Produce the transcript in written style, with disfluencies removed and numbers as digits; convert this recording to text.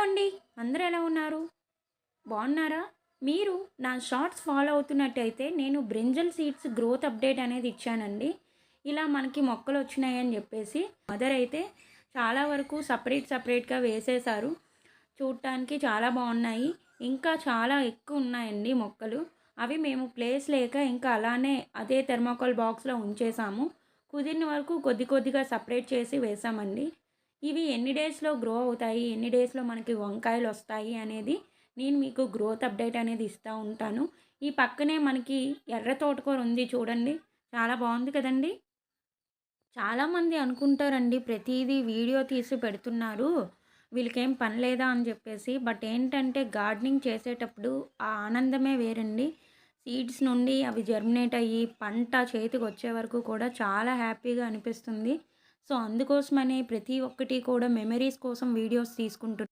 అండి. అందరూ ఎలా ఉన్నారు? బాగున్నారా? మీరు నా షార్ట్స్ ఫాలో అవుతున్నట్టయితే నేను బ్రింజల్ సీడ్స్ గ్రోత్ అప్డేట్ అనేది ఇచ్చానండి. ఇలా మనకి మొక్కలొచ్చినాయని జెప్పేసి. మదర్ అయితే చాలా వరకు సెపరేట్‌గా వేసేశారు. చూడటానికి చాలా బాగున్నాయి. ఇంకా చాలా ఎక్కువున్నాయండి మొక్కలు. అవి మేము ప్లేస్ లేక ఇంకా అలానే అదే థర్మాకోల్ బాక్స్‌లో ఉంచేసాము. కుదిరిన వరకు కొద్దిగా సెపరేట్ చేసి వేసామండి. ఇవి ఎన్ని డేస్‌లో గ్రో అవుతాయి, ఎన్ని డేస్‌లో మనకి వంకాయలొస్తాయి అనేది నేను మీకు గ్రోత్ అప్డేట్ అనేది ఇస్తా ఉంటాను. ఈ పక్కనే మనకి ఎర్ర తోటకూర ఉంది చూడండి. చాలా బాగుంది కదండీ! చాలామంది అనుకుంటారండి ప్రతీదీ వీడియో తీసి పెడుతున్నారు. వీళ్ళకేం పని లేదా అని చెప్పేసి. బట్ ఏంటంటే గార్డెనింగ్ చేసేటప్పుడు ఆ ఆనందమే వేరండి. సీడ్స్ నుండి అవి జర్మినేట్ అయ్యి పంట చేతికొచ్చే వరకు కూడా చాలా హ్యాపీగా అనిపిస్తుంది. సో, అందుకోసమనే ప్రతి ఒక్కటి కూడా మెమరీస్ కోసం వీడియోస్ తీసుకుంటున్నాను.